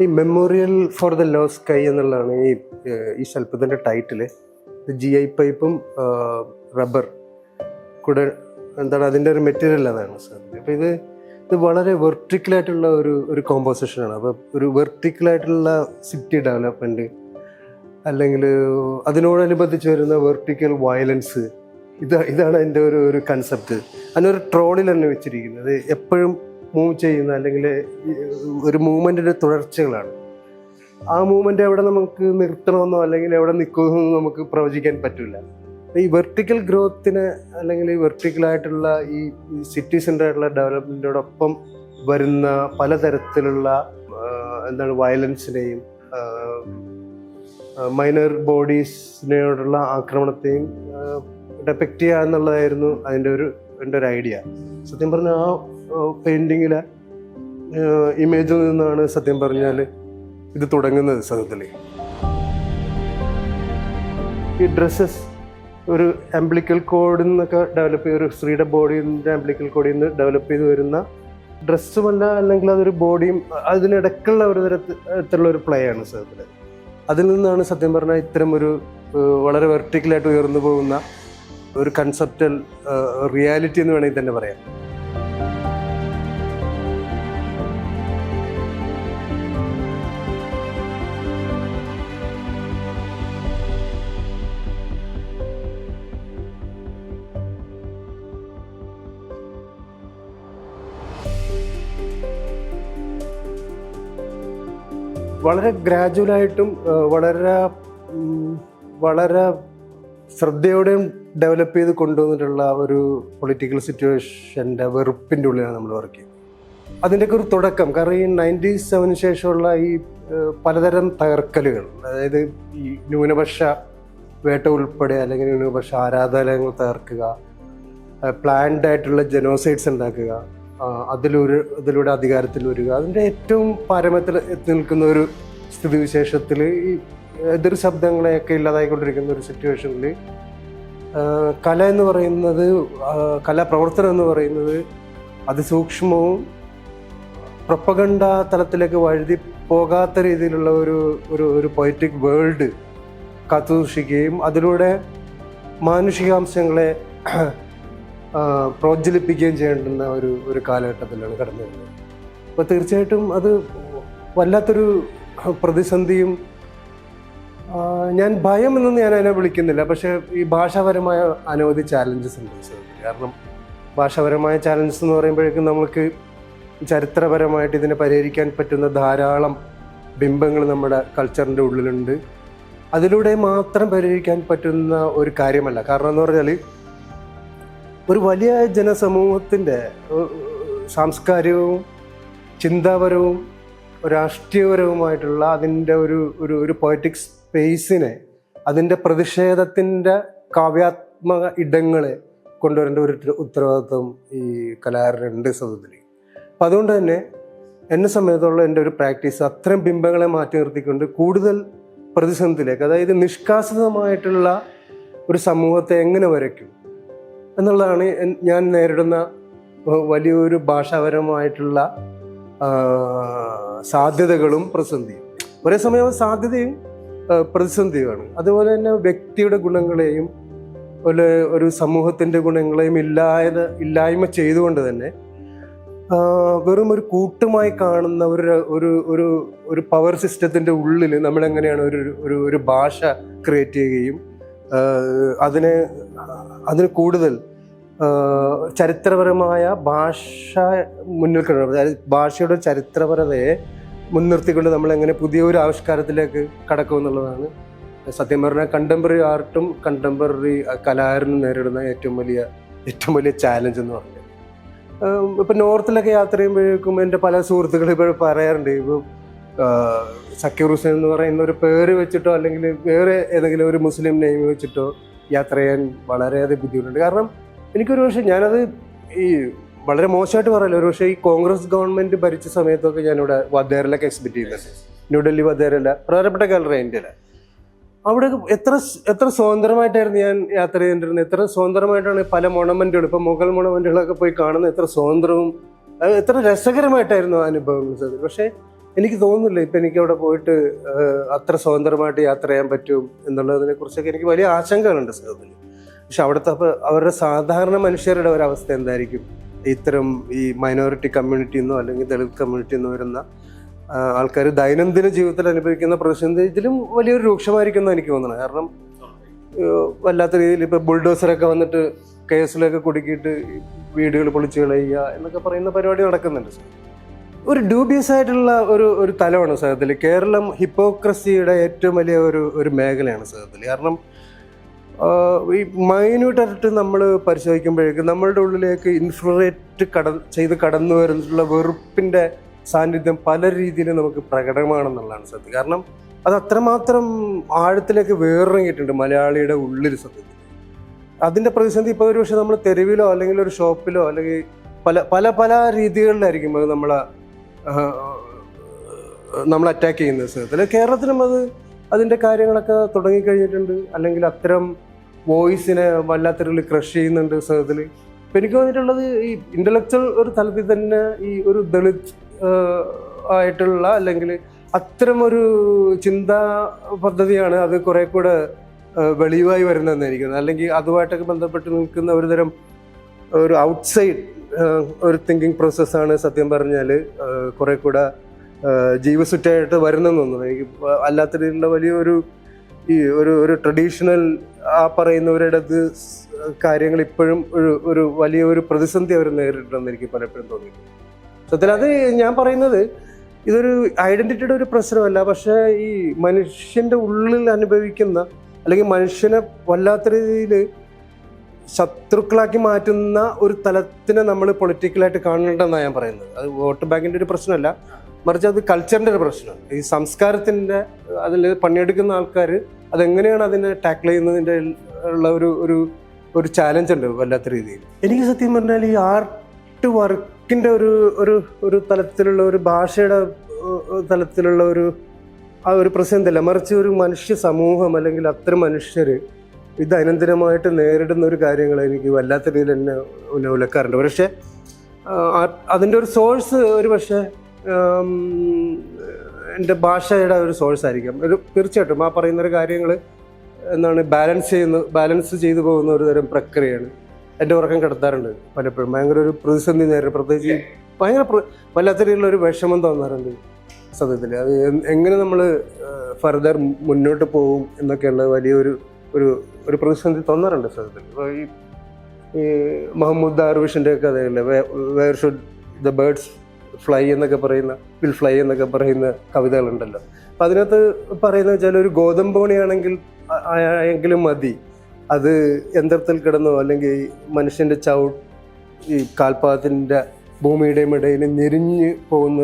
ഈ memorial for the lost sky എന്നുള്ളതാണ് ഈ ശില്പത്തിൻ്റെ ടൈറ്റില്. GI പൈപ്പും റബ്ബർ കൂടെ എന്താണ് അതിൻ്റെ ഒരു മെറ്റീരിയൽ അതാണ് സാർ. അപ്പോൾ ഇത് വളരെ വെർട്ടിക്കലായിട്ടുള്ള ഒരു കോമ്പോസിഷനാണ്. അപ്പോൾ ഒരു വെർട്ടിക്കലായിട്ടുള്ള സിറ്റി ഡെവലപ്മെൻറ്റ് അല്ലെങ്കിൽ അതിനോടനുബന്ധിച്ച് വരുന്ന വെർട്ടിക്കൽ വയലൻസ്, ഇതാണ് എൻ്റെ ഒരു കൺസെപ്റ്റ്. അതിനൊരു ട്രോളിൽ തന്നെ വെച്ചിരിക്കുന്നത് എപ്പോഴും മൂവ് ചെയ്യുന്ന അല്ലെങ്കിൽ ഒരു മൂവ്മെൻറ്റിൻ്റെ തുടർച്ചകളാണ്. ആ മൂവ്മെൻറ്റ് എവിടെ നമുക്ക് നിർത്തണമെന്നോ അല്ലെങ്കിൽ എവിടെ നിൽക്കുമെന്നോ നമുക്ക് പ്രവചിക്കാൻ പറ്റില്ല. ഈ വെർട്ടിക്കൽ ഗ്രോത്തിനെ അല്ലെങ്കിൽ ഈ വെർട്ടിക്കലായിട്ടുള്ള ഈ സിറ്റി സെൻ്ററായിട്ടുള്ള ഡെവലപ്മെൻറ്റിനോടൊപ്പം വരുന്ന പലതരത്തിലുള്ള വയലൻസിനെയും മൈനർ ബോഡീസിനോടുള്ള ആക്രമണത്തെയും ഡെപ്പിക്റ്റ് ചെയ്യുക എന്നുള്ളതായിരുന്നു എൻ്റെ ഒരു ഐഡിയ. സത്യം പറഞ്ഞാൽ ആ പെയിൻറ്റിങ്ങിലെ ഇമേജിൽ നിന്നാണ് സത്യം പറഞ്ഞാൽ ഇത് തുടങ്ങുന്നത്. സത്യത്തിൽ ഈ ഡ്രസ്സസ് ഒരു അംബ്ലിക്കൽ കോഡിൽ നിന്നൊക്കെ ഡെവലപ്പ് ചെയ്ത്, ഒരു സ്ത്രീയുടെ ബോഡിൻ്റെ അംബ്ലിക്കൽ കോഡിൽ നിന്ന് ഡെവലപ്പ് ചെയ്ത് വരുന്ന ഡ്രസ്സുമല്ല, അല്ലെങ്കിൽ അതൊരു ബോഡിയും അതിനിടയ്ക്കുള്ള ഒരു തരത്തിലുള്ള ഒരു പ്ലേ ആണ് സത്യത്തിൽ. അതിൽ നിന്നാണ് സത്യം പറഞ്ഞാൽ ഇത്തരം ഒരു വളരെ വെർട്ടിക്കലായിട്ട് ഉയർന്നു പോകുന്ന ഒരു കൺസെപ്റ്റൽ റിയാലിറ്റി എന്ന് വേണമെങ്കിൽ തന്നെ പറയാം. വളരെ ഗ്രാജുവലായിട്ടും വളരെ ശ്രദ്ധയോടെയും ഡെവലപ്പ് ചെയ്ത് കൊണ്ടുവന്നിട്ടുള്ള ഒരു പൊളിറ്റിക്കൽ സിറ്റുവേഷൻ്റെ വെറുപ്പിൻ്റെ ഉള്ളിലാണ് നമ്മൾ വർക്ക് ചെയ്യുന്നത്. അതിൻ്റെയൊക്കെ ഒരു തുടക്കം, കാരണം ഈ 97 ശേഷമുള്ള ഈ പലതരം തകർക്കലുകൾ, അതായത് ഈ ന്യൂനപക്ഷ വേട്ട ഉൾപ്പെടെ അല്ലെങ്കിൽ ന്യൂനപക്ഷ ആരാധനാലയങ്ങൾ തകർക്കുക, പ്ലാൻഡ് ആയിട്ടുള്ള ജനോസൈഡ്സ് ഉണ്ടാക്കുക, അതിലൂടെ അധികാരത്തിൽ വരിക, അതിൻ്റെ ഏറ്റവും പാരമ്യത്തിൽ എത്തി നിൽക്കുന്ന ഒരു സ്ഥിതിവിശേഷത്തിൽ ഈ എതിർ ശബ്ദങ്ങളെയൊക്കെ ഇല്ലാതായിക്കൊണ്ടിരിക്കുന്ന ഒരു സിറ്റുവേഷനിൽ കലാപ്രവർത്തനം എന്ന് പറയുന്നത് അതിസൂക്ഷ്മവും പ്രൊപ്പഗണ്ട തലത്തിലേക്ക് വഴുതി പോകാത്ത രീതിയിലുള്ള ഒരു പൊയറ്റിക് വേൾഡ് കാത്തുസൂക്ഷിക്കുകയും അതിലൂടെ മാനുഷികാംശങ്ങളെ പ്രോജ്വലിപ്പിക്കുകയും ചെയ്യേണ്ടുന്ന ഒരു കാലഘട്ടത്തിലാണ് കടന്നു വരുന്നത്. അപ്പോൾ തീർച്ചയായിട്ടും അത് വല്ലാത്തൊരു പ്രതിസന്ധിയും, ഞാൻ ഭയം എന്നൊന്നും ഞാൻ അതിനെ വിളിക്കുന്നില്ല, പക്ഷേ ഈ ഭാഷാപരമായ അനവധി ചാലഞ്ചസ് ഉണ്ട്. കാരണം ഭാഷാപരമായ ചാലഞ്ചസ് എന്ന് പറയുമ്പോഴേക്കും നമുക്ക് ചരിത്രപരമായിട്ട് ഇതിനെ പരിഹരിക്കാൻ പറ്റുന്ന ധാരാളം ബിംബങ്ങൾ നമ്മുടെ കൾച്ചറിൻ്റെ ഉള്ളിലുണ്ട്. അതിലൂടെ മാത്രം പരിഹരിക്കാൻ പറ്റുന്ന ഒരു കാര്യമല്ല. കാരണം എന്ന് പറഞ്ഞാൽ ഒരു വലിയ ജനസമൂഹത്തിൻ്റെ സാംസ്കാരികവും ചിന്താപരവും രാഷ്ട്രീയപരവുമായിട്ടുള്ള അതിൻ്റെ ഒരു പൊയറ്റിക് സ്പേസിനെ, അതിൻ്റെ പ്രതിഷേധത്തിൻ്റെ കാവ്യാത്മക ഇടങ്ങളെ കൊണ്ടുവരേണ്ട ഒരു ഉത്തരവാദിത്വം ഈ കലാകാരനുണ്ട് സത്യത്തിൽ. അപ്പം അതുകൊണ്ട് തന്നെ എന്നെ സംബന്ധിച്ചുള്ള എൻ്റെ ഒരു പ്രാക്ടീസ് അത്തരം ബിംബങ്ങളെ മാറ്റി നിർത്തിക്കൊണ്ട് കൂടുതൽ പ്രതിസന്ധിയിലേക്ക്, അതായത് നിഷ്കാസിതമായിട്ടുള്ള ഒരു സമൂഹത്തെ എങ്ങനെ വരയ്ക്കും എന്നുള്ളതാണ് ഞാൻ നേരിടുന്ന വലിയൊരു ഭാഷാപരമായിട്ടുള്ള സാധ്യതകളും പ്രതിസന്ധിയും. ഒരേ സമയം സാധ്യതയും പ്രതിസന്ധിയുമാണ്. അതുപോലെ തന്നെ വ്യക്തിയുടെ ഗുണങ്ങളെയും ഒരു സമൂഹത്തിൻ്റെ ഗുണങ്ങളെയും ഇല്ലായ്മ ചെയ്തുകൊണ്ട് തന്നെ വെറും ഒരു കൂട്ടുമായി കാണുന്ന ഒരു പവർ സിസ്റ്റത്തിൻ്റെ ഉള്ളിൽ നമ്മളെങ്ങനെയാണ് ഒരു ഭാഷ ക്രിയേറ്റ് ചെയ്യുകയും അതിന് കൂടുതൽ ചരിത്രപരമായ ഭാഷ മുന്നിൽ കൊണ്ടുവരണം. അതായത് ഭാഷയുടെ ചരിത്രപരതയെ മുൻനിർത്തിക്കൊണ്ട് നമ്മളെങ്ങനെ പുതിയൊരു ആവിഷ്കാരത്തിലേക്ക് കടക്കുമെന്നുള്ളതാണ് സത്യം പറഞ്ഞാൽ കണ്ടംപററി ആർട്ടും കണ്ടംപററി കലാകാരനും നേരിടുന്ന ഏറ്റവും വലിയ ചാലഞ്ച് എന്ന് പറഞ്ഞാൽ. ഇപ്പം നോർത്തിലൊക്കെ യാത്ര ചെയ്യുമ്പോഴേക്കും എൻ്റെ പല സുഹൃത്തുക്കളും ഇപ്പോൾ പറയാറുണ്ട്, ഇപ്പോൾ സക്കീർ ഹുസൈൻ എന്ന് പറയുന്ന ഒരു പേര് വെച്ചിട്ടോ അല്ലെങ്കിൽ വേറെ ഏതെങ്കിലും ഒരു മുസ്ലിം നെയിം വെച്ചിട്ടോ യാത്ര ചെയ്യാൻ വളരെയധികം ബുദ്ധിമുട്ടുണ്ട്. കാരണം എനിക്കൊരു പക്ഷേ ഞാനത് ഈ വളരെ മോശമായിട്ട് പറയല്ലോ, ഒരു പക്ഷേ ഈ കോൺഗ്രസ് ഗവൺമെൻറ് ഭരിച്ച സമയത്തൊക്കെ ഞാനിവിടെ വധേരയിലൊക്കെ എക്സിബിറ്റ് ചെയ്യുന്നത്, ന്യൂഡൽഹി വധേരയില പ്രധാനപ്പെട്ട ഗാലറി ഇന്ത്യയിലെ. അവിടെ എത്ര സ്വതന്ത്രമായിട്ടായിരുന്നു ഞാൻ യാത്ര ചെയ്തിരുന്നത്, എത്ര സ്വതന്ത്രമായിട്ടാണ് പല മൊണമെൻറ്റുകൾ, ഇപ്പോൾ മുഗൾ മൊണമെൻറ്റുകളൊക്കെ പോയി കാണുന്നത്, എത്ര സ്വതന്ത്രവും എത്ര രസകരമായിട്ടായിരുന്നു അനുഭവം. പക്ഷേ എനിക്ക് തോന്നുന്നില്ല ഇപ്പം എനിക്ക് അവിടെ പോയിട്ട് അത്ര സ്വതന്ത്രമായിട്ട് യാത്ര ചെയ്യാൻ പറ്റും എന്നുള്ളതിനെ കുറിച്ചൊക്കെ എനിക്ക് വലിയ ആശങ്കകളുണ്ട് സത്യത്തിൽ. പക്ഷെ അവിടുത്തെ അവരുടെ സാധാരണ മനുഷ്യരുടെ ഒരവസ്ഥ എന്തായിരിക്കും, ഇത്തരം ഈ മൈനോറിറ്റി കമ്മ്യൂണിറ്റിയിൽ നിന്നോ അല്ലെങ്കിൽ ദളിത് കമ്മ്യൂണിറ്റിയിൽ നിന്നോ വരുന്ന ആൾക്കാർ ദൈനംദിന ജീവിതത്തിൽ അനുഭവിക്കുന്ന പ്രതിസന്ധി ഇതിലും വലിയൊരു രൂക്ഷമായിരിക്കും എന്ന് എനിക്ക് തോന്നുന്നത്. കാരണം വല്ലാത്ത രീതിയിൽ ഇപ്പം ബുൾഡോസറൊക്കെ വന്നിട്ട് കേസിലൊക്കെ കുടുക്കിയിട്ട് വീടുകൾ പൊളിച്ചു കളയുക എന്നൊക്കെ പറയുന്ന പരിപാടി നടക്കുന്നുണ്ട്. ഒരു ഡ്യൂബിയസ് ആയിട്ടുള്ള ഒരു തലമാണ് സത്യത്തിൽ. കേരളം ഹിപ്പോക്രസിയുടെ ഏറ്റവും വലിയ ഒരു മേഖലയാണ് സത്യത്തിൽ. കാരണം ഈ മൈന്യൂട്ടായിട്ട് നമ്മൾ പരിശോധിക്കുമ്പോഴേക്കും നമ്മളുടെ ഉള്ളിലേക്ക് ഇൻഫ്ലുറേറ്റ് ചെയ്ത് കടന്നു വരുന്നുള്ള വെറുപ്പിൻ്റെ സാന്നിധ്യം പല രീതിയിൽ നമുക്ക് പ്രകടമാണെന്നുള്ളതാണ് സത്യം. കാരണം അത് അത്രമാത്രം ആഴത്തിലേക്ക് വേറിറങ്ങിയിട്ടുണ്ട് മലയാളിയുടെ ഉള്ളിൽ സത്യത്തിൽ. അതിൻ്റെ പ്രതിസന്ധി ഇപ്പോൾ ഒരു പക്ഷേ നമ്മൾ തെരുവിലോ അല്ലെങ്കിൽ ഒരു ഷോപ്പിലോ അല്ലെങ്കിൽ പല പല രീതികളിലായിരിക്കും അത് നമ്മൾ അറ്റാക്ക് ചെയ്യുന്നത് സത്യത്തിൽ. കേരളത്തിലും അതിൻ്റെ കാര്യങ്ങളൊക്കെ തുടങ്ങിക്കഴിഞ്ഞിട്ടുണ്ട്. അല്ലെങ്കിൽ അത്തരം വോയിസിനെ വല്ലാത്ത രീതിയിൽ ക്രഷ് ചെയ്യുന്നുണ്ട് സത്യത്തിൽ. ഇപ്പം എനിക്ക് തോന്നിയിട്ടുള്ളത് ഈ ഇൻ്റലക്ച്വൽ ഒരു തലത്തിൽ തന്നെ ഈ ഒരു ദളിത് ആയിട്ടുള്ള അല്ലെങ്കിൽ അത്തരം ഒരു ചിന്താ പദ്ധതിയാണ് അത് കുറെ കൂടെ വെളിവായി വരുന്നതെന്ന് എനിക്ക് തോന്നുന്നത്. അല്ലെങ്കിൽ അതുമായിട്ടൊക്കെ ബന്ധപ്പെട്ട് നിൽക്കുന്ന ഒരുതരം ഒരു ഔട്ട്സൈഡ് ഒരു തിങ്കിങ് പ്രോസസ്സാണ് സത്യം പറഞ്ഞാൽ കുറെ കൂടെ ജീവസുറ്റായിട്ട് വരുന്നെന്ന് തോന്നുന്നു എനിക്ക്. അല്ലാത്ത രീതിയിലുള്ള വലിയൊരു ഈ ഒരു ട്രഡീഷണൽ പറയുന്നവരുടെ കാര്യങ്ങൾ ഇപ്പോഴും ഒരു വലിയൊരു പ്രതിസന്ധി അവർ നേരിട്ടുണ്ടെന്ന് എനിക്ക് പലപ്പോഴും തോന്നിയിട്ടുണ്ട് സത്യത്തിൽ. അത് ഞാൻ പറയുന്നത് ഇതൊരു ഐഡന്റിറ്റിയുടെ ഒരു പ്രശ്നമല്ല, പക്ഷേ ഈ മനുഷ്യന്റെ ഉള്ളിൽ അനുഭവിക്കുന്ന അല്ലെങ്കിൽ മനുഷ്യനെ വല്ലാത്ത രീതിയിൽ ശത്രുക്കളാക്കി മാറ്റുന്ന ഒരു തലത്തിനെ നമ്മൾ പൊളിറ്റിക്കലായിട്ട് കാണേണ്ടെന്നാണ് ഞാൻ പറയുന്നത്. അത് വോട്ട് ബാങ്കിൻ്റെ ഒരു പ്രശ്നമല്ല, മറിച്ച് അത് കൾച്ചറിൻ്റെ ഒരു പ്രശ്നമാണ്. ഈ സംസ്കാരത്തിൻ്റെ അതിൽ പണിയെടുക്കുന്ന ആൾക്കാർ അതെങ്ങനെയാണ് അതിനെ ടാക്കിൾ ചെയ്യുന്നതിൻ്റെ ഉള്ള ഒരു ചാലഞ്ച് ഉണ്ട് വല്ലാത്ത രീതിയിൽ. എനിക്ക് സത്യം പറഞ്ഞാൽ ഈ ആർട്ട് വർക്കിൻ്റെ ഒരു തലത്തിലുള്ള ഒരു ഭാഷയുടെ തലത്തിലുള്ള ഒരു പ്രശ്നമല്ല, മറിച്ച് ഒരു മനുഷ്യ സമൂഹം അല്ലെങ്കിൽ അത്തരം മനുഷ്യർ ഇത് ദൈനംദിനമായിട്ട് നേരിടുന്ന ഒരു കാര്യങ്ങൾ എനിക്ക് വല്ലാത്ത രീതിയിൽ എന്നെ ഉലക്കാറുണ്ട്. പക്ഷേ അതിൻ്റെ ഒരു സോഴ്സ് ഒരു പക്ഷേ എൻ്റെ ഭാഷയുടെ ഒരു സോഴ്സ് ആയിരിക്കാം. തീർച്ചയായിട്ടും ആ പറയുന്നൊരു കാര്യങ്ങൾ ബാലൻസ് ചെയ്തു പോകുന്ന ഒരു തരം പ്രക്രിയയാണ്. എൻ്റെ ഉറക്കം കിടത്താറുണ്ട് പലപ്പോഴും. ഭയങ്കര ഒരു പ്രതിസന്ധി നേരിടും, പ്രത്യേകിച്ച് ഭയങ്കര വല്ലാത്ത രീതിയിലുള്ള ഒരു വിഷമം തോന്നാറുണ്ട് സത്യത്തിൽ. അത് എങ്ങനെ നമ്മൾ ഫർദർ മുന്നോട്ട് പോകും എന്നൊക്കെയുള്ള വലിയൊരു പ്രതിസന്ധി തോന്നാറുണ്ട് സത്യത്തിൽ. ഇപ്പോൾ ഈ മുഹമ്മദ് ദാർവിഷിൻ്റെ കഥയല്ലേ, where should the birds fly എന്നൊക്കെ പറയുന്ന കവിതകളുണ്ടല്ലോ. അപ്പം അതിനകത്ത് പറയുന്നത് വെച്ചാൽ ഒരു ഗോതമ്പോണിയാണെങ്കിൽ എങ്കിലും മതി, അത് യന്ത്രത്തിൽ കിടന്നോ അല്ലെങ്കിൽ മനുഷ്യൻ്റെ ഈ കാൽപാദത്തിൻ്റെ ഭൂമിയുടെയും ഇടയിൽ ഞെരിഞ്ഞ് പോകുന്ന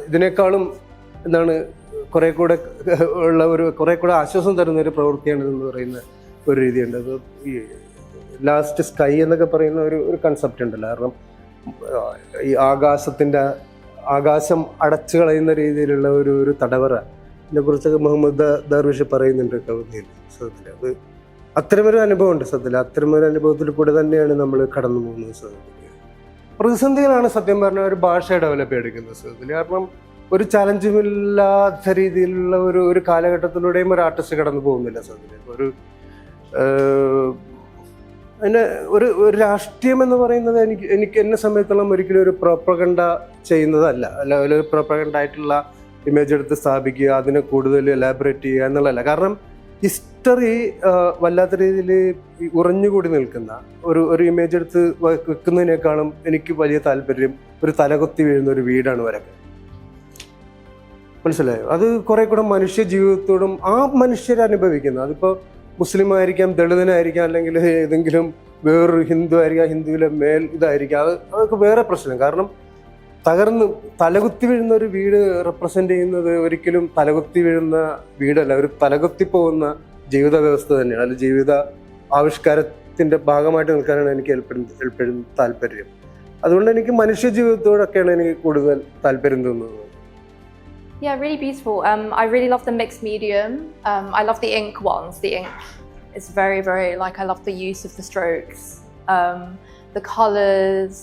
ഇതിനേക്കാളും കുറെ കൂടെ ആശ്വാസം തരുന്ന ഒരു പ്രവൃത്തിയാണ് എന്ന് പറയുന്ന ഒരു രീതിയുണ്ട്. അത് ഈ ലാസ്റ്റ് സ്കൈ എന്നൊക്കെ പറയുന്ന ഒരു കൺസെപ്റ്റ് ഉണ്ടല്ലോ. കാരണം ഈ ആകാശം അടച്ചു കളയുന്ന രീതിയിലുള്ള ഒരു തടവറ, ഇതിനെക്കുറിച്ചൊക്കെ മുഹമ്മദ് ദർവിഷ് പറയുന്നുണ്ട് കവിതയിൽ സത്യത്തിൽ. അത് അത്തരമൊരു അനുഭവമുണ്ട് സത്യത്തിൽ. അത്തരമൊരു അനുഭവത്തിൽ കൂടെ തന്നെയാണ് നമ്മൾ കടന്നു പോകുന്നത് സത്യത്തിൽ. പ്രതിസന്ധികളാണ് സത്യം പറഞ്ഞാൽ ഒരു ഭാഷ ഡെവലപ്പ് ചെയ്തെടുക്കുന്നത് സത്യത്തിൽ. കാരണം ഒരു ചലഞ്ചുമില്ലാത്ത രീതിയിലുള്ള ഒരു കാലഘട്ടത്തിലൂടെയും ഒരു ആർട്ടിസ്റ്റ് കടന്നു പോകുന്നില്ല സത്യത്തിൽ. ഒരു രാഷ്ട്രീയം എന്ന് പറയുന്നത് എനിക്ക് എന്നെ സംബന്ധിച്ചോളം ഒരിക്കലും ഒരു പ്രൊപ്പഗണ്ട ചെയ്യുന്നതല്ല. അല്ല ഒരു പ്രൊപ്പഗണ്ട ആയിട്ടുള്ള ഇമേജ് എടുത്ത് സ്ഥാപിക്കുക, അതിനെ കൂടുതൽ എലാബറേറ്റ് ചെയ്യുക എന്നുള്ളതല്ല. കാരണം ഹിസ്റ്ററി വല്ലാത്ത രീതിയിൽ ഉറഞ്ഞുകൂടി നിൽക്കുന്ന ഒരു ഇമേജ് എടുത്ത് വെക്കുന്നതിനേക്കാളും എനിക്ക് വലിയ താല്പര്യം ഒരു തലകൊത്തി വീഴുന്ന ഒരു വീടാണ് വരയ്ക്കുക. മനസ്സിലായോ? അത് കുറെ കൂടെ മനുഷ്യ ജീവിതത്തോടും ആ മനുഷ്യരെ അനുഭവിക്കുന്നത്, അതിപ്പോൾ മുസ്ലിം ആയിരിക്കാം, ദളിതനായിരിക്കാം, അല്ലെങ്കിൽ ഏതെങ്കിലും വേറൊരു ഹിന്ദു ആയിരിക്കാം, ഹിന്ദുവിലെ മേൽ ഇതായിരിക്കാം, അതൊക്കെ വേറെ പ്രശ്നം. കാരണം തലകുത്തി വീഴുന്ന ഒരു വീട് റെപ്രസെന്റ് ചെയ്യുന്നത് ഒരിക്കലും തലകുത്തി വീഴുന്ന വീടല്ല, ഒരു തലകുത്തി പോകുന്ന ജീവിത വ്യവസ്ഥ തന്നെയാണ്. അത് ജീവിത ആവിഷ്കാരത്തിന്റെ ഭാഗമായിട്ട് നിൽക്കാനാണ് എനിക്ക് എപ്പോഴും താല്പര്യം. അതുകൊണ്ട് എനിക്ക് മനുഷ്യ ജീവിതത്തോടൊക്കെയാണ് എനിക്ക് കൂടുതൽ താല്പര്യം തോന്നുന്നത്. Yeah, really beautiful. I really love the mixed medium. I love the ink ones. The ink is very, very, I love the use of the strokes, the colors.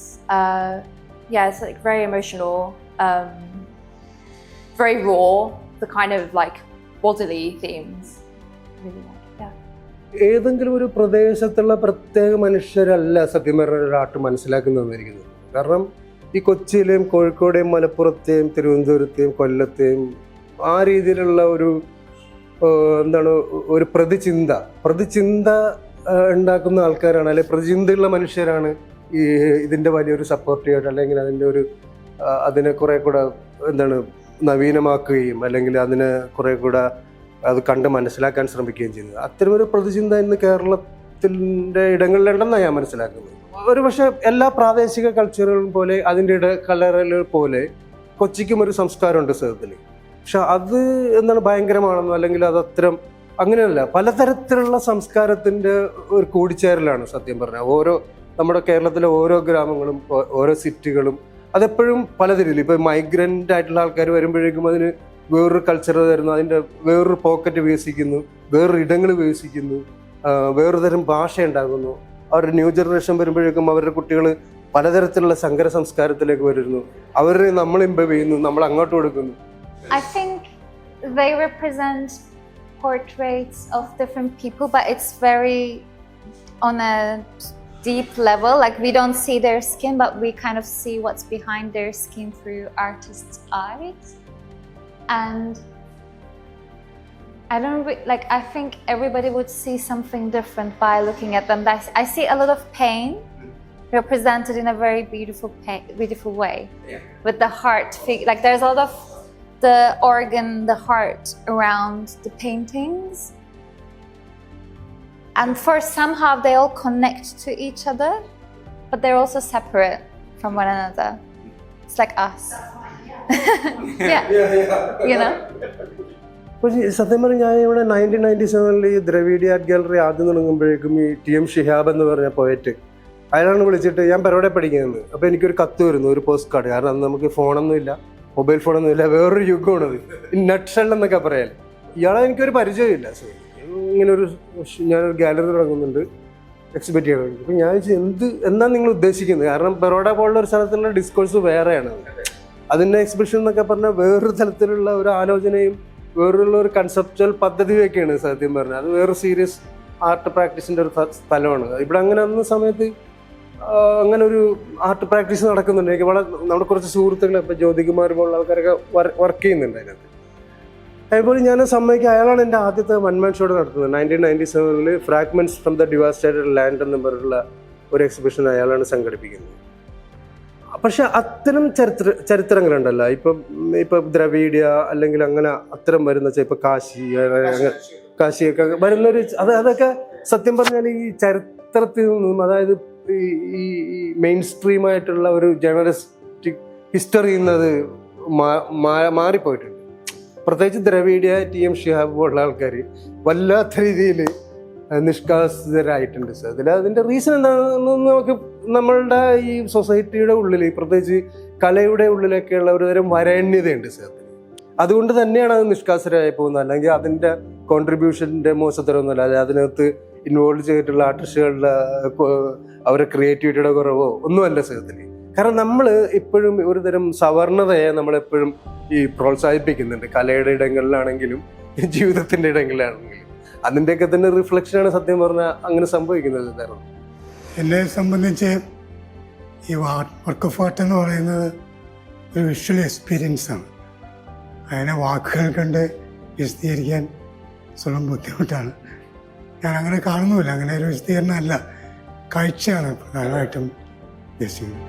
Yeah, it's very emotional. very raw, the kind of like bodily themes. Really like it, yeah. ഏതെങ്കിലും ഒരു പ്രദേശത്തുള്ള പ്രത്യേക മനുഷ്യരല്ല സത്യം പറഞ്ഞ ഒരു art മനസ്സിലാക്കുന്നതെന്നിരിക്കുന്നത്. കാരണം ഈ കൊച്ചിയിലെയും കോഴിക്കോടെയും മലപ്പുറത്തെയും തിരുവനന്തപുരത്തെയും കൊല്ലത്തെയും ആ രീതിയിലുള്ള ഒരു എന്താണ് ഒരു പ്രതിചിന്ത ഉണ്ടാക്കുന്ന ആൾക്കാരാണ്, അല്ലെങ്കിൽ പ്രതിചിന്തയുള്ള മനുഷ്യരാണ് ഈ ഇതിൻ്റെ വലിയൊരു സപ്പോർട്ടീവായിട്ട്, അല്ലെങ്കിൽ അതിനെ കുറെ കൂടെ എന്താണ് നവീനമാക്കുകയും അല്ലെങ്കിൽ അതിനെ കുറെ കൂടെ അത് കണ്ട് മനസ്സിലാക്കാൻ ശ്രമിക്കുകയും ചെയ്യുന്നത്. അത്തരമൊരു പ്രതിചിന്ത ഇന്ന് കേരളത്തിൻ്റെ ഇടങ്ങളിലുണ്ടെന്നാണ് ഞാൻ മനസ്സിലാക്കുന്നത്. ഒരു പക്ഷേ എല്ലാ പ്രാദേശിക കൾച്ചറുകളും പോലെ അതിൻ്റെ കലറുകൾ പോലെ കൊച്ചിക്കും ഒരു സംസ്കാരമുണ്ട് സത്യത്തിൽ. പക്ഷെ അത് എന്താണ് ഭയങ്കരമാണെന്നോ അല്ലെങ്കിൽ അത് അത്തരം അങ്ങനെയല്ല, പലതരത്തിലുള്ള സംസ്കാരത്തിൻ്റെ ഒരു കൂടിച്ചേരലാണ് സത്യം പറഞ്ഞാൽ. നമ്മുടെ കേരളത്തിലെ ഓരോ ഗ്രാമങ്ങളും ഓരോ സിറ്റികളും അതെപ്പോഴും പലതരത്തിൽ. ഇപ്പോൾ മൈഗ്രൻ്റ് ആയിട്ടുള്ള ആൾക്കാർ വരുമ്പോഴേക്കും അതിന് വേറൊരു കൾച്ചർ തരുന്നു, അതിൻ്റെ വേറൊരു പോക്കറ്റ് വികസിക്കുന്നു, വേറൊരു ഇടങ്ങൾ വികസിക്കുന്നു, വേറൊരു തരം ഭാഷ ഉണ്ടാകുന്നു. അവരുടെ ന്യൂ ജനറേഷൻ വരുമ്പോഴേക്കും അവരുടെ കുട്ടികൾ പലതരത്തിലുള്ള സങ്കര സംസ്കാരത്തിലേക്ക് വരുന്നു. നമ്മൾ ഇംപ്രൂവ് ചെയ്യുന്നു, നമ്മൾ അങ്ങോട്ട് കൊടുക്കുന്നു. I think they represent portraits of different people, but it's very on a deep level. Like we don't see their skin, but we kind of see what's behind their skin through artists' eyes. And I think everybody would see something different by looking at them. I see a lot of pain represented in a very beautiful way. Yeah. With the heart, like there's a lot of the organ, the heart around the paintings. And for somehow they all connect to each other, but they're also separate from one another. It's like us. Yeah. You know? സത്യം പറഞ്ഞാൽ ഞാൻ ഇവിടെ 1997 ഈ ദ്രവീഡി art gallery ആദ്യം തുടങ്ങുമ്പോഴേക്കും ഈ TM Shihab എന്ന് പറഞ്ഞ poet അയാളാണ് വിളിച്ചിട്ട്, ഞാൻ പരിപാടി പഠിക്കുന്നത്. അപ്പോൾ എനിക്കൊരു കത്ത് വരുന്നു, ഒരു പോസ്റ്റ് കാർഡ്. കാരണം അന്ന് നമുക്ക് ഫോണൊന്നും ഇല്ല, മൊബൈൽ ഫോണൊന്നും ഇല്ല, വേറൊരു യുഗമാണത്. നട്ട്ഷെൽ എന്നൊക്കെ പറയാൻ. ഇയാളെ എനിക്കൊരു പരിചയമില്ല. ഞാനൊരു ഗാലറി തുടങ്ങുന്നുണ്ട്, എക്സിബിറ്റ് ചെയ്യണം. അപ്പം ഞാൻ എന്താണ് നിങ്ങൾ ഉദ്ദേശിക്കുന്നത്? കാരണം ബറോഡ പോലുള്ള ഒരു സ്ഥലത്തുള്ള ഡിസ്കോഴ്സ് വേറെയാണ്. അതിൻ്റെ എക്സിബിഷൻ എന്നൊക്കെ പറഞ്ഞാൽ വേറൊരു തരത്തിലുള്ള ഒരു ആലോചനയും വേറൊരു ഒരു കൺസെപ്ച്വൽ പദ്ധതിയൊക്കെയാണ് സത്യം പറഞ്ഞാൽ. അത് വേറൊരു സീരിയസ് ആർട്ട് പ്രാക്ടീസിൻ്റെ ഒരു സ്ഥലമാണ്. ഇവിടെ അങ്ങനെ അന്ന സമയത്ത് അങ്ങനെ ഒരു ആർട്ട് പ്രാക്ടീസ് നടക്കുന്നുണ്ട്. എനിക്ക് നമ്മുടെ കുറച്ച് സുഹൃത്തുക്കൾ, ഇപ്പോൾ ജ്യോതികുമാർ പോലുള്ള ആൾക്കാരൊക്കെ വർക്ക് ചെയ്യുന്നുണ്ട് അതിനകത്ത്. അതുപോലെ ഞാൻ സമ്മതിക്കുക, അയാളാണ് എൻ്റെ ആദ്യത്തെ വൺമാൻ ഷോ നടത്തുന്നത്. 1997 ഫ്രാഗ്മെന്റ്സ് ഫ്രം ദ ഡിവാസ്റ്റേറ്റഡ് ലാൻഡ് എന്ന പേരുള്ള ഒരു എക്സിബിഷൻ അയാളാണ് സംഘടിപ്പിക്കുന്നത്. പക്ഷെ അത്തരം ചരിത്രങ്ങളുണ്ടല്ലോ, ഇപ്പം ദ്രവീഡിയ അല്ലെങ്കിൽ അങ്ങനെ അത്തരം വരുന്ന ഇപ്പം കാശിയൊക്കെ വരുന്നൊരു അതൊക്കെ സത്യം പറഞ്ഞാൽ ഈ ചരിത്രത്തിൽ നിന്നും, അതായത് ഈ മെയിൻ സ്ട്രീമായിട്ടുള്ള ഒരു ജേർണലിസ്റ്റിക് ഹിസ്റ്ററി എന്നത് മാറിപ്പോയിട്ടുണ്ട്. പ്രത്യേകിച്ച് ദ്രവീഡിയ, TM ഷിഹാബ് പോലുള്ള ആൾക്കാർ വല്ലാത്ത രീതിയിൽ നിഷ്കാസിതരായിട്ടുണ്ട്. അതിൻ്റെ റീസൺ എന്താണെന്ന് നമുക്ക് നമ്മളുടെ ഈ സൊസൈറ്റിയുടെ ഉള്ളിൽ, പ്രത്യേകിച്ച് കലയുടെ ഉള്ളിലൊക്കെയുള്ള ഒരു തരം വരേണ്യതയുണ്ട് സാർ. അതുകൊണ്ട് തന്നെയാണ് അത് നിഷ്കാസരായി പോകുന്നത്. അല്ലെങ്കിൽ അതിൻ്റെ കോൺട്രിബ്യൂഷൻ്റെ മോശത്തരമൊന്നുമല്ല, അത് അതിനകത്ത് ഇൻവോൾവ് ചെയ്തിട്ടുള്ള ആർട്ടിസ്റ്റുകളുടെ അവരുടെ ക്രിയേറ്റിവിറ്റിയുടെ കുറവോ ഒന്നുമല്ല സത്യത്തിൽ. കാരണം നമ്മൾ ഇപ്പോഴും ഒരു തരം സവർണതയെ നമ്മളെപ്പോഴും ഈ പ്രോത്സാഹിപ്പിക്കുന്നുണ്ട്, കലയുടെ ഇടങ്ങളിലാണെങ്കിലും ജീവിതത്തിൻ്റെ ഇടങ്ങളിലാണെങ്കിലും. അതിൻ്റെയൊക്കെ തന്നെ റിഫ്ലക്ഷനാണ് സത്യം പറഞ്ഞാൽ അങ്ങനെ സംഭവിക്കുന്നത്. കാരണം എന്നെ സംബന്ധിച്ച് ഈ വർക്ക് ഓഫ് ആർട്ട് എന്ന് പറയുന്നത് ഒരു വിഷ്വൽ എക്സ്പീരിയൻസാണ്. അതിനെ വാക്കുകൾ കണ്ട് വിശദീകരിക്കാൻ സ്വന്തം ബുദ്ധിമുട്ടാണ്. ഞാൻ അങ്ങനെ കാണുന്നുമില്ല, അങ്ങനെ ഒരു വിശദീകരണമല്ല, കാഴ്ചയാണ് പ്രധാനമായിട്ടും ഉദ്ദേശിക്കുന്നത്.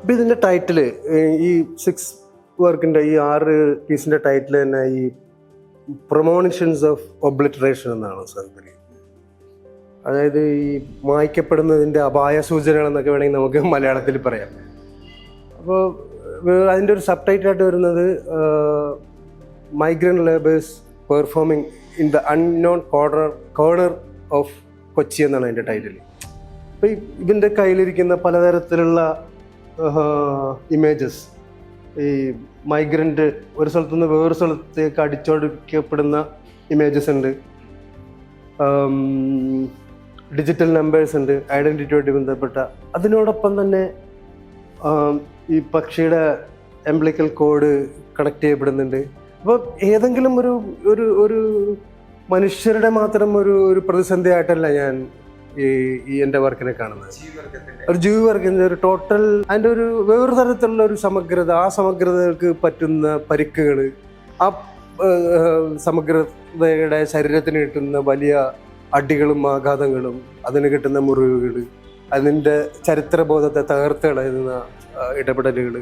ഇപ്പം ഇതിൻ്റെ ടൈറ്റില്, ഈ 6 വർക്കിൻ്റെ ഈ 6 പീസിൻ്റെ ടൈറ്റിൽ തന്നെ ഈ പ്രൊമോണിഷൻസ് ഓഫ് ഒബ്ലിറ്ററേഷൻ എന്നാണ് സാറിന്. അതായത് ഈ മായ്ക്കപ്പെടുന്നതിൻ്റെ അപായ സൂചനകൾ എന്നൊക്കെ വേണമെങ്കിൽ നമുക്ക് മലയാളത്തിൽ പറയാം. അപ്പോൾ അതിൻ്റെ ഒരു സബ് ടൈറ്റിലായിട്ട് വരുന്നത് migrant labours performing in the unknown corner of Kochi എന്നാണ് അതിൻ്റെ ടൈറ്റിൽ. അപ്പോൾ ഇതിൻ്റെ കയ്യിലിരിക്കുന്ന പലതരത്തിലുള്ള ഇമേജസ് ഈ മൈഗ്രൻ്റ് ഒരു സ്ഥലത്തുനിന്ന് വേറൊരു സ്ഥലത്തേക്ക് അടിച്ചോടിക്കപ്പെടുന്ന ഇമേജസ് ഉണ്ട്, ഡിജിറ്റൽ നമ്പേഴ്സ് ഉണ്ട് ഐഡൻറ്റിറ്റിയുമായിട്ട് ബന്ധപ്പെട്ട. അതിനോടൊപ്പം തന്നെ ഈ പക്ഷിയുടെ എംബ്ലിക്കൽ കോഡ് കണക്ട് ചെയ്യപ്പെടുന്നുണ്ട്. അപ്പോൾ ഏതെങ്കിലും ഒരു ഒരു ഒരു മനുഷ്യരുടെ മാത്രം ഒരു പ്രതിസന്ധി ആയിട്ടല്ല ഞാൻ ഈ എൻ്റെ വർക്കിനെ കാണുന്നത്. ഒരു ജീവിവർഗത്തിൻ്റെ ഒരു ടോട്ടൽ അതിൻ്റെ ഒരു വേറൊരു തരത്തിലുള്ള ഒരു സമഗ്രത, ആ സമഗ്രതകൾക്ക് പറ്റുന്ന പരിക്കുകൾ, ആ സമഗ്രതയുടെ ശരീരത്തിന് കിട്ടുന്ന വലിയ അടികളും ആഘാതങ്ങളും, അതിന് കിട്ടുന്ന മുറിവുകൾ, അതിൻ്റെ ചരിത്രബോധത്തെ തകർത്ത് കളയുന്ന ഇടപെടലുകൾ,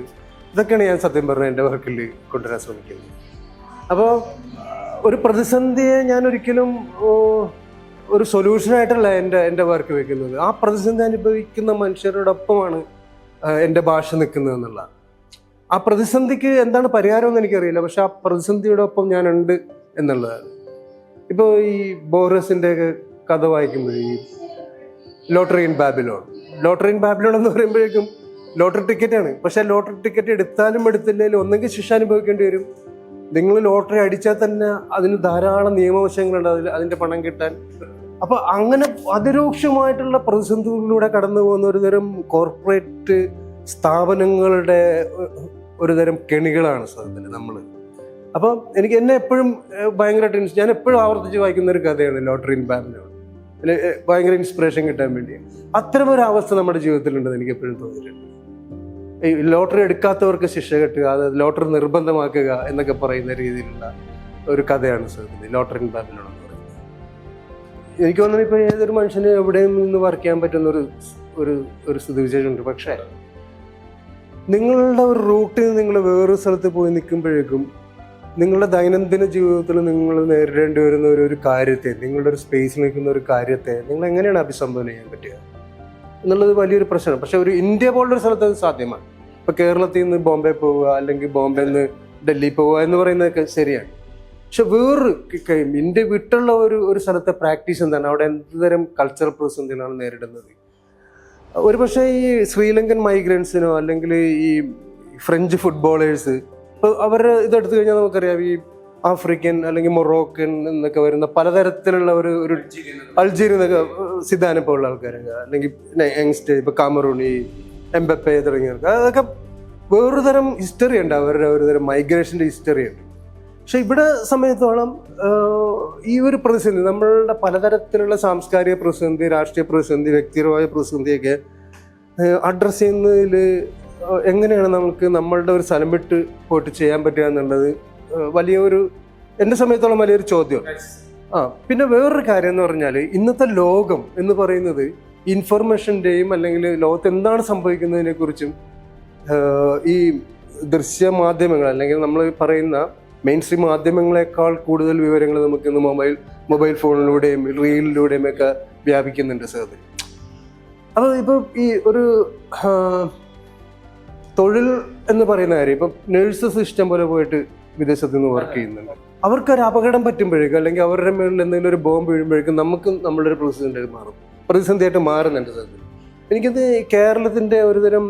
ഇതൊക്കെയാണ് ഞാൻ സത്യം പറഞ്ഞാൽ എൻ്റെ വർക്കിൽ കൊണ്ടുവരാൻ ശ്രമിക്കുന്നത്. അപ്പോൾ ഒരു പ്രതിസന്ധിയെ ഞാൻ ഒരിക്കലും ഒരു സൊല്യൂഷനായിട്ടല്ല എൻ്റെ വർക്ക് വെക്കുന്നത്. ആ പ്രതിസന്ധി അനുഭവിക്കുന്ന മനുഷ്യരോടൊപ്പമാണ് എൻ്റെ ഭാഷ നിൽക്കുന്നത് എന്നുള്ള. ആ പ്രതിസന്ധിക്ക് എന്താണ് പരിഹാരമെന്ന് എനിക്കറിയില്ല, പക്ഷെ ആ പ്രതിസന്ധിയുടെ ഒപ്പം ഞാനുണ്ട് എന്നുള്ളതാണ്. ഇപ്പോൾ ഈ ബോറസിൻ്റെ കഥ വായിക്കുമ്പോൾ ഈ ലോട്ടറി ഇൻ ബാബിലോൺ എന്ന് പറയുമ്പോഴേക്കും ലോട്ടറി ടിക്കറ്റാണ്. പക്ഷെ ലോട്ടറി ടിക്കറ്റ് എടുത്താലും എടുത്തില്ലെങ്കിലും ഒന്നെങ്കിൽ ശിക്ഷ അനുഭവിക്കേണ്ടി വരും. നിങ്ങൾ ലോട്ടറി അടിച്ചാൽ തന്നെ അതിന് ധാരാളം നിയമവശങ്ങളുണ്ട് അതിൻ്റെ പണം കിട്ടാൻ. അപ്പോൾ അങ്ങനെ അതിരൂക്ഷമായിട്ടുള്ള പ്രതിസന്ധികളിലൂടെ കടന്നു പോകുന്ന ഒരു തരം കോർപ്പറേറ്റ് സ്ഥാപനങ്ങളുടെ ഒരു തരം കെണികളാണ് സത്യത്തിൽ നമ്മൾ. അപ്പോൾ എന്നെ എപ്പോഴും ഭയങ്കരമായിട്ട് ഞാൻ എപ്പോഴും ആവർത്തിച്ച് വായിക്കുന്ന ഒരു കഥയാണ് ലോട്ടറി ഇൻ ബാബിലോൺ. ഭയങ്കര ഇൻസ്പിറേഷൻ കിട്ടാൻ വേണ്ടി. അത്തരമൊരു അവസ്ഥ നമ്മുടെ ജീവിതത്തിലുണ്ടെന്ന് എനിക്ക് എപ്പോഴും തോന്നിയിട്ടുണ്ട്. ഈ ലോട്ടറി എടുക്കാത്തവർക്ക് ശിക്ഷ കിട്ടുക, അതായത് ലോട്ടറി നിർബന്ധമാക്കുക എന്നൊക്കെ പറയുന്ന രീതിയിലുള്ള ഒരു കഥയാണ് സത്യത്തിൽ ലോട്ടറി ഇൻ ബാബിലോൺ എന്ന് പറയുന്നത്. എനിക്ക് തോന്നുന്നു ഇപ്പോൾ ഏതൊരു മനുഷ്യന് എവിടെയും നിന്ന് വർക്ക് ചെയ്യാൻ പറ്റുന്ന ഒരു സ്ഥിതിവിശേഷമുണ്ട്. പക്ഷേ നിങ്ങളുടെ ഒരു റൂട്ടിൽ നിങ്ങൾ വേറൊരു സ്ഥലത്ത് പോയി നിൽക്കുമ്പോഴേക്കും നിങ്ങളുടെ ദൈനംദിന ജീവിതത്തിൽ നിങ്ങൾ നേരിടേണ്ടി വരുന്ന ഒരു കാര്യത്തെ, നിങ്ങളുടെ ഒരു സ്പേസിൽ നിൽക്കുന്ന ഒരു കാര്യത്തെ നിങ്ങൾ എങ്ങനെയാണ് അഭിസംബോധന ചെയ്യാൻ പറ്റുക എന്നുള്ളത് വലിയൊരു പ്രശ്നമാണ്. പക്ഷെ ഒരു ഇന്ത്യ പോലുള്ളൊരു സ്ഥലത്ത് അത് സാധ്യമാണ്. ഇപ്പോൾ കേരളത്തിൽ നിന്ന് ബോംബെ പോവുക, അല്ലെങ്കിൽ ബോംബെയിൽ നിന്ന് ഡൽഹി പോവുക എന്ന് പറയുന്നതൊക്കെ ശരിയാണ്. പക്ഷെ വേറൊരു ഇന്ത്യ വിട്ടുള്ള ഒരു സ്ഥലത്തെ പ്രാക്ടീസ് എന്താണ്, അവിടെ എന്തുതരം കൾച്ചറൽ പ്രതിസന്ധികളാണ് നേരിടുന്നത്. ഒരു പക്ഷേ ഈ ശ്രീലങ്കൻ മൈഗ്രൻസിനോ അല്ലെങ്കിൽ ഈ ഫ്രഞ്ച് ഫുട്ബോളേഴ്സ്, ഇപ്പോൾ അവർ ഇതെടുത്തു കഴിഞ്ഞാൽ നമുക്കറിയാം ഈ ആഫ്രിക്കൻ അല്ലെങ്കിൽ മൊറോക്കൻ എന്നൊക്കെ വരുന്ന പലതരത്തിലുള്ള ഒരു അൾജീരിയ എന്നൊക്കെ സിദാനെ പോലുള്ള ആൾക്കാരൊക്കെ, അല്ലെങ്കിൽ യങ്സ്റ്റർ ഇപ്പോൾ കാമറൂൺ, ഈ എംബപ്പെ തുടങ്ങിയവർക്ക്, അതൊക്കെ വേറൊരു തരം ഹിസ്റ്ററി ഉണ്ട്, അവരുടെ ഒരു തരം മൈഗ്രേഷൻ്റെ ഹിസ്റ്ററി ഉണ്ട്. പക്ഷെ ഇവിടെ സമയത്തോളം ഈ ഒരു പ്രതിസന്ധി, നമ്മളുടെ പലതരത്തിലുള്ള സാംസ്കാരിക പ്രതിസന്ധി, രാഷ്ട്രീയ പ്രതിസന്ധി, വ്യക്തിപരമായ പ്രതിസന്ധിയൊക്കെ അഡ്രസ്സ് ചെയ്യുന്നതിൽ എങ്ങനെയാണ് നമുക്ക് നമ്മളുടെ ഒരു സ്ഥലം വിട്ട് പോയിട്ട് ചെയ്യാൻ പറ്റുക എന്നുള്ളത് എൻ്റെ സമയത്തോളം വലിയൊരു ചോദ്യം. പിന്നെ വേറൊരു കാര്യം എന്ന് പറഞ്ഞാൽ, ഇന്നത്തെ ലോകം എന്ന് പറയുന്നത് ഇൻഫർമേഷൻ്റെയും അല്ലെങ്കിൽ ലോകത്ത് എന്താണ് സംഭവിക്കുന്നതിനെ കുറിച്ചും ഈ ദൃശ്യമാധ്യമങ്ങൾ അല്ലെങ്കിൽ നമ്മൾ പറയുന്ന മെയിൻ സ്ട്രീം മാധ്യമങ്ങളെക്കാൾ കൂടുതൽ വിവരങ്ങൾ നമുക്കിന്ന് മൊബൈൽ ഫോണിലൂടെയും റീലിലൂടെയും ഒക്കെ വ്യാപിക്കുന്നുണ്ട് സാർ. അപ്പോൾ ഇപ്പോൾ ഈ ഒരു തൊഴിൽ എന്ന് പറയുന്ന കാര്യം, ഇപ്പം നേഴ്സസ് ഇഷ്ടം പോലെ പോയിട്ട് വിദേശത്ത് നിന്ന് വർക്ക് ചെയ്യുന്നുണ്ട്. അവർക്കൊരു അപകടം പറ്റുമ്പോഴേക്കും അല്ലെങ്കിൽ അവരുടെ മേളിൽ എന്തെങ്കിലും ഒരു ബോംബ് വീഴുമ്പോഴേക്കും നമുക്കും നമ്മളുടെ ഒരു പ്രതിസന്ധിയായിട്ട് മാറുന്നുണ്ട് സാർ. എനിക്കത് കേരളത്തിൻ്റെ ഒരുതരം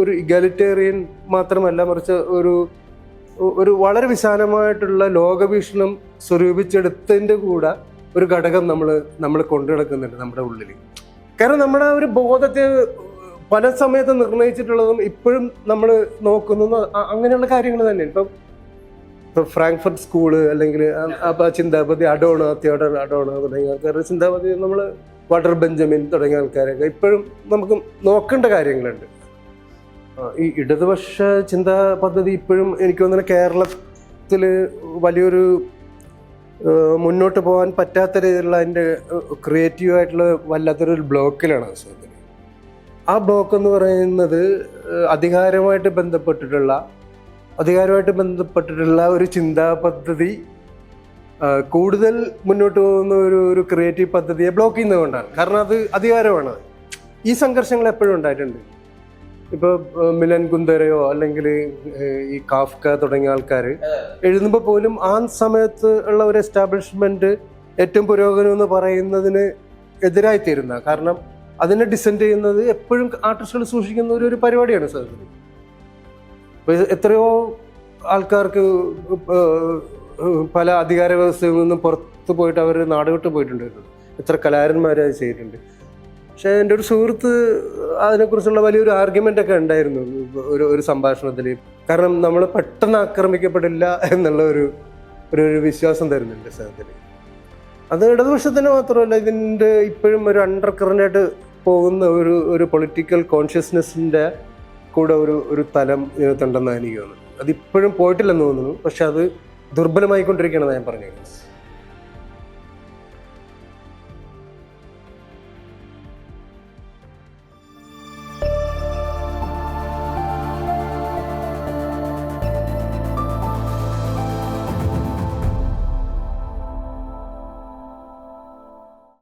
ഒരു ഇഗാലിറ്റേറിയൻ മാത്രമല്ല, മറിച്ച് ഒരു വളരെ വിശാലമായിട്ടുള്ള ലോകവീക്ഷണം സ്വരൂപിച്ചെടുത്തതിൻ്റെ കൂടെ ഒരു ഘടകം നമ്മൾ കൊണ്ടു നടക്കുന്നുണ്ട് നമ്മുടെ ഉള്ളിൽ. കാരണം നമ്മുടെ ഒരു ബോധത്തെ പല സമയത്ത് നിർണയിച്ചിട്ടുള്ളതും ഇപ്പോഴും നമ്മൾ നോക്കുന്നത് അങ്ങനെയുള്ള കാര്യങ്ങൾ തന്നെയാണ്. ഇപ്പം ഫ്രാങ്ക്ഫർട്ട് സ്കൂള് അല്ലെങ്കിൽ ചിന്താപതി തിയോഡർ അഡോണോ തുടങ്ങിയ ആൾക്കാരുടെ ചിന്താപതി, നമ്മൾ വാട്ടർ ബെഞ്ചമിൻ തുടങ്ങിയ ആൾക്കാരൊക്കെ ഇപ്പോഴും നമുക്ക് നോക്കേണ്ട കാര്യങ്ങളുണ്ട്. ഈ ഇടതുപക്ഷ ചിന്താ പദ്ധതി ഇപ്പോഴും എനിക്ക് തോന്നുന്നു കേരളത്തിൽ വലിയൊരു മുന്നോട്ട് പോകാൻ പറ്റാത്ത രീതിയിലുള്ള അതിൻ്റെ ക്രിയേറ്റീവായിട്ടുള്ള വല്ലാത്തൊരു ബ്ലോക്കിലാണ് വാസ്തവത്തിൽ. ആ ബ്ലോക്ക് എന്ന് പറയുന്നത് അധികാരമായിട്ട് ബന്ധപ്പെട്ടിട്ടുള്ള ഒരു ചിന്താ പദ്ധതി കൂടുതൽ മുന്നോട്ട് പോകുന്ന ഒരു ക്രിയേറ്റീവ് പദ്ധതിയെ ബ്ലോക്ക് ചെയ്യുന്നതുകൊണ്ടാണ്. കാരണം അത് അധികാരമാണ്. ഈ സംഘർഷങ്ങൾ എപ്പോഴും ഉണ്ടായിട്ടുണ്ട്. ഇപ്പോൾ മിലൻ കുന്ദരയോ അല്ലെങ്കിൽ ഈ കാഫ്ക തുടങ്ങിയ ആൾക്കാർ എഴുതുമ്പോൾ പോലും ആ സമയത്ത് ഉള്ള ഒരു എസ്റ്റാബ്ലിഷ്മെൻറ്റ് ഏറ്റവും പുരോഗമനം എന്ന് പറയുന്നതിന് എതിരായിത്തീരുന്ന, കാരണം അതിനെ ഡിസെൻഡ് ചെയ്യുന്നത് എപ്പോഴും ആർട്ടിസ്റ്റുകൾ സൂക്ഷിക്കുന്ന ഒരു പരിപാടിയാണ് സാർ. അപ്പോൾ എത്രയോ ആൾക്കാർക്ക് പല അധികാര വ്യവസ്ഥയിൽ നിന്നും പുറത്ത് പോയിട്ട് അവർ നാട് വിട്ട് പോയിട്ടുണ്ടായിരുന്നു. എത്ര കലാകാരന്മാർ അത് ചെയ്തിട്ടുണ്ട്. പക്ഷേ എൻ്റെ ഒരു സുഹൃത്ത് അതിനെക്കുറിച്ചുള്ള വലിയൊരു ആർഗ്യുമെൻ്റൊക്കെ ഉണ്ടായിരുന്നു ഒരു സംഭാഷണത്തിൽ. കാരണം നമ്മൾ പെട്ടെന്ന് ആക്രമിക്കപ്പെടില്ല എന്നുള്ള ഒരു വിശ്വാസം തരുന്നുണ്ട് സാധനത്തിൽ. അത് ഇടതുപക്ഷത്തിന് മാത്രമല്ല, ഇതിൻ്റെ ഇപ്പോഴും ഒരു അണ്ടർ കറൻ്റായിട്ട് പോകുന്ന ഒരു പൊളിറ്റിക്കൽ കോൺഷ്യസ്നെസ്സിൻ്റെ കൂടെ ഒരു തലം ഇതിനകത്തുണ്ടെന്നാണ് എനിക്ക് തോന്നുന്നത്. അതിപ്പോഴും പോയിട്ടില്ലെന്ന് തോന്നുന്നു. പക്ഷെ അത് ദുർബലമായിക്കൊണ്ടിരിക്കുകയാണെന്ന് ഞാൻ പറഞ്ഞത്.